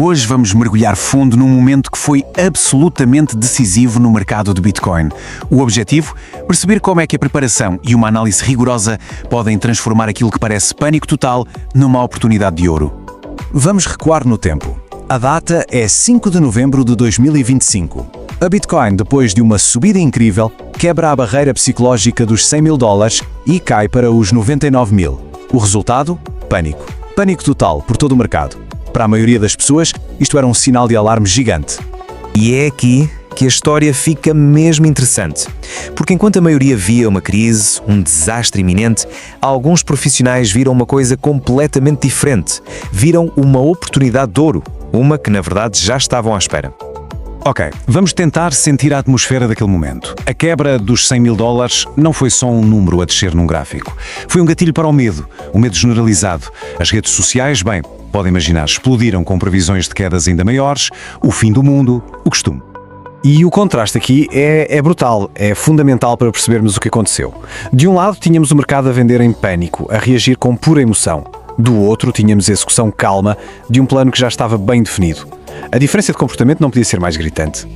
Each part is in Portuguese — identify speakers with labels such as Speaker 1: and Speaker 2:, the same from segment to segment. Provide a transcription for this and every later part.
Speaker 1: Hoje vamos mergulhar fundo num momento que foi absolutamente decisivo no mercado de Bitcoin. O objetivo? Perceber como é que a preparação e uma análise rigorosa podem transformar aquilo que parece pânico total numa oportunidade de ouro.
Speaker 2: Vamos recuar no tempo. A data é 5 de novembro de 2025. A Bitcoin, depois de uma subida incrível, quebra a barreira psicológica dos $100.000 e cai para os 99 mil. O resultado? Pânico. Pânico total por todo o mercado. Para a maioria das pessoas, isto era um sinal de alarme gigante.
Speaker 3: E é aqui que a história fica mesmo interessante. Porque enquanto a maioria via uma crise, um desastre iminente, alguns profissionais viram uma coisa completamente diferente. Viram uma oportunidade de ouro. Uma que, na verdade, já estavam à espera.
Speaker 2: Ok, vamos tentar sentir a atmosfera daquele momento. A quebra dos $100.000 não foi só um número a descer num gráfico. Foi um gatilho para o medo generalizado. As redes sociais, bem, podem imaginar, explodiram com previsões de quedas ainda maiores, o fim do mundo, o costume.
Speaker 4: E o contraste aqui é brutal, é fundamental para percebermos o que aconteceu. De um lado, tínhamos o mercado a vender em pânico, a reagir com pura emoção. Do outro, tínhamos a execução calma de um plano que já estava bem definido. A diferença de comportamento não podia ser mais gritante.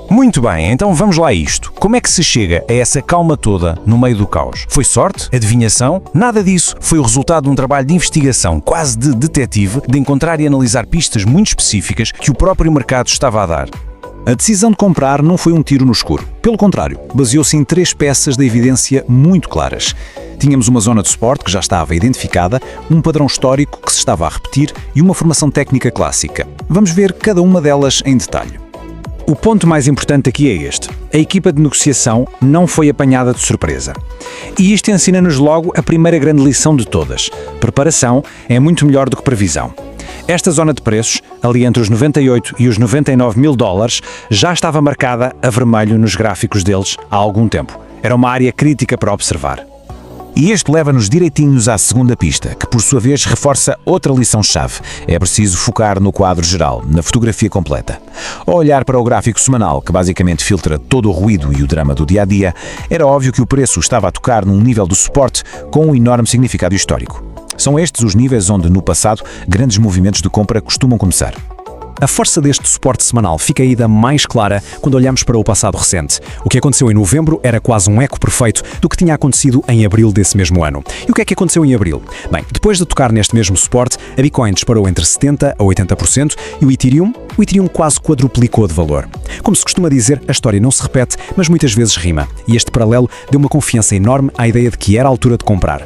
Speaker 2: Muito bem, então vamos lá a isto. Como é que se chega a essa calma toda no meio do caos? Foi sorte? Adivinhação? Nada disso. Foi o resultado de um trabalho de investigação, quase de detetive, de encontrar e analisar pistas muito específicas que o próprio mercado estava a dar. A decisão de comprar não foi um tiro no escuro. Pelo contrário, baseou-se em 3 peças de evidência muito claras. Tínhamos uma zona de suporte que já estava identificada, um padrão histórico que se estava a repetir e uma formação técnica clássica. Vamos ver cada uma delas em detalhe.
Speaker 4: O ponto mais importante aqui é este. A equipa de negociação não foi apanhada de surpresa. E isto ensina-nos logo a primeira grande lição de todas. Preparação é muito melhor do que previsão. Esta zona de preços, ali entre os 98 e os 99 mil dólares, já estava marcada a vermelho nos gráficos deles há algum tempo. Era uma área crítica para observar.
Speaker 2: E este leva-nos direitinhos à segunda pista, que por sua vez reforça outra lição-chave. É preciso focar no quadro geral, na fotografia completa. Ao olhar para o gráfico semanal, que basicamente filtra todo o ruído e o drama do dia-a-dia, era óbvio que o preço estava a tocar num nível de suporte com um enorme significado histórico. São estes os níveis onde, no passado, grandes movimentos de compra costumam começar.
Speaker 5: A força deste suporte semanal fica ainda mais clara quando olhamos para o passado recente. O que aconteceu em novembro era quase um eco perfeito do que tinha acontecido em abril desse mesmo ano. E o que é que aconteceu em abril? Bem, depois de tocar neste mesmo suporte, a Bitcoin disparou entre 70% a 80% e o Ethereum quase quadruplicou de valor. Como se costuma dizer, a história não se repete, mas muitas vezes rima. E este paralelo deu uma confiança enorme à ideia de que era a altura de comprar.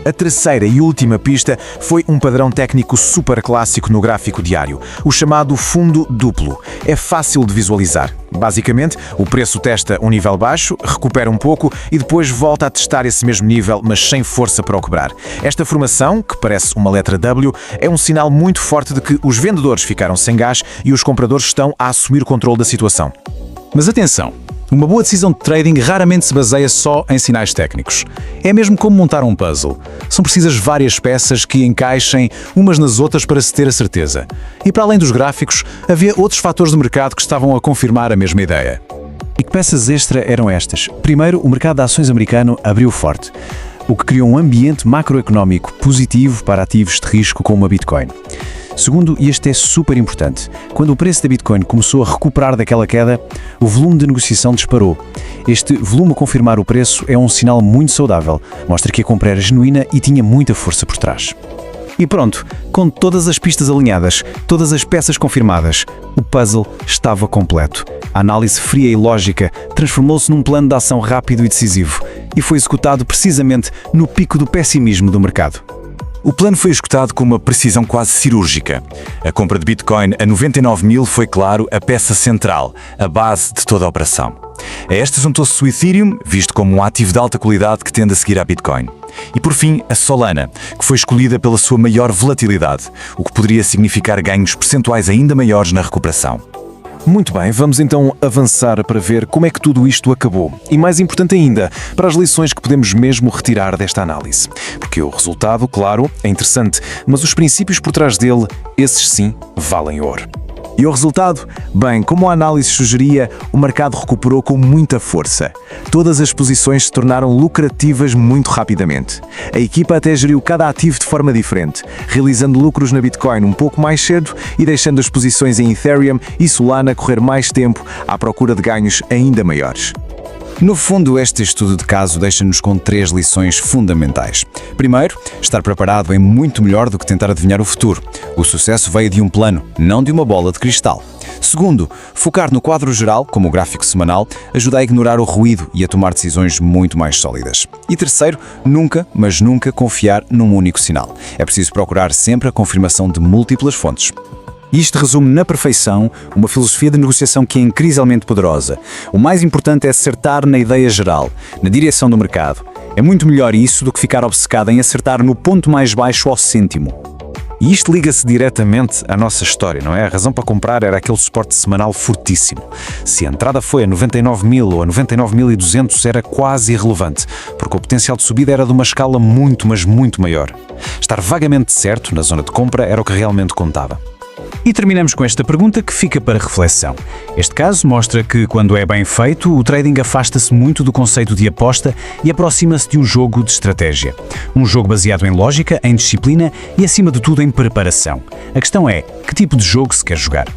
Speaker 1: A terceira e última pista foi um padrão técnico super clássico no gráfico diário, o chamado fundo duplo. É fácil de visualizar. Basicamente, o preço testa um nível baixo, recupera um pouco e depois volta a testar esse mesmo nível, mas sem força para o quebrar. Esta formação, que parece uma letra W, é um sinal muito forte de que os vendedores ficaram sem gás e os compradores estão a assumir o controle da situação.
Speaker 2: Mas atenção! Uma boa decisão de trading raramente se baseia só em sinais técnicos. É mesmo como montar um puzzle. São precisas várias peças que encaixem umas nas outras para se ter a certeza. E para além dos gráficos, havia outros fatores do mercado que estavam a confirmar a mesma ideia.
Speaker 4: E que peças extra eram estas? Primeiro, o mercado de ações americano abriu forte, o que criou um ambiente macroeconómico positivo para ativos de risco como a Bitcoin. Segundo, e este é super importante, quando o preço da Bitcoin começou a recuperar daquela queda, o volume de negociação disparou. Este volume a confirmar o preço é um sinal muito saudável, mostra que a compra era genuína e tinha muita força por trás. E pronto, com todas as pistas alinhadas, todas as peças confirmadas, o puzzle estava completo. A análise fria e lógica transformou-se num plano de ação rápido e decisivo, e foi executado precisamente no pico do pessimismo do mercado.
Speaker 1: O plano foi executado com uma precisão quase cirúrgica. A compra de Bitcoin a 99 mil foi, claro, a peça central, a base de toda a operação. A esta juntou-se o Ethereum, visto como um ativo de alta qualidade que tende a seguir à Bitcoin. E por fim, a Solana, que foi escolhida pela sua maior volatilidade, o que poderia significar ganhos percentuais ainda maiores na recuperação.
Speaker 4: Muito bem, vamos então avançar para ver como é que tudo isto acabou. E mais importante ainda, para as lições que podemos mesmo retirar desta análise. Porque o resultado, claro, é interessante, mas os princípios por trás dele, esses sim, valem ouro. E o resultado?
Speaker 1: Bem, como a análise sugeria, o mercado recuperou com muita força. Todas as posições se tornaram lucrativas muito rapidamente. A equipa até geriu cada ativo de forma diferente, realizando lucros na Bitcoin um pouco mais cedo e deixando as posições em Ethereum e Solana correr mais tempo à procura de ganhos ainda maiores.
Speaker 2: No fundo, este estudo de caso deixa-nos com 3 lições fundamentais. Primeiro, estar preparado é muito melhor do que tentar adivinhar o futuro. O sucesso veio de um plano, não de uma bola de cristal. Segundo, focar no quadro geral, como o gráfico semanal, ajuda a ignorar o ruído e a tomar decisões muito mais sólidas. E terceiro, nunca, mas nunca confiar num único sinal. É preciso procurar sempre a confirmação de múltiplas fontes.
Speaker 4: Isto resume na perfeição uma filosofia de negociação que é incrivelmente poderosa. O mais importante é acertar na ideia geral, na direção do mercado. É muito melhor isso do que ficar obcecado em acertar no ponto mais baixo ao cêntimo.
Speaker 1: E isto liga-se diretamente à nossa história, não é? A razão para comprar era aquele suporte semanal fortíssimo. Se a entrada foi a 99.000 ou a 99.200 era quase irrelevante, porque o potencial de subida era de uma escala muito, mas muito maior. Estar vagamente certo na zona de compra era o que realmente contava.
Speaker 5: E terminamos com esta pergunta que fica para reflexão. Este caso mostra que, quando é bem feito, o trading afasta-se muito do conceito de aposta e aproxima-se de um jogo de estratégia. Um jogo baseado em lógica, em disciplina e, acima de tudo, em preparação. A questão é, que tipo de jogo se quer jogar?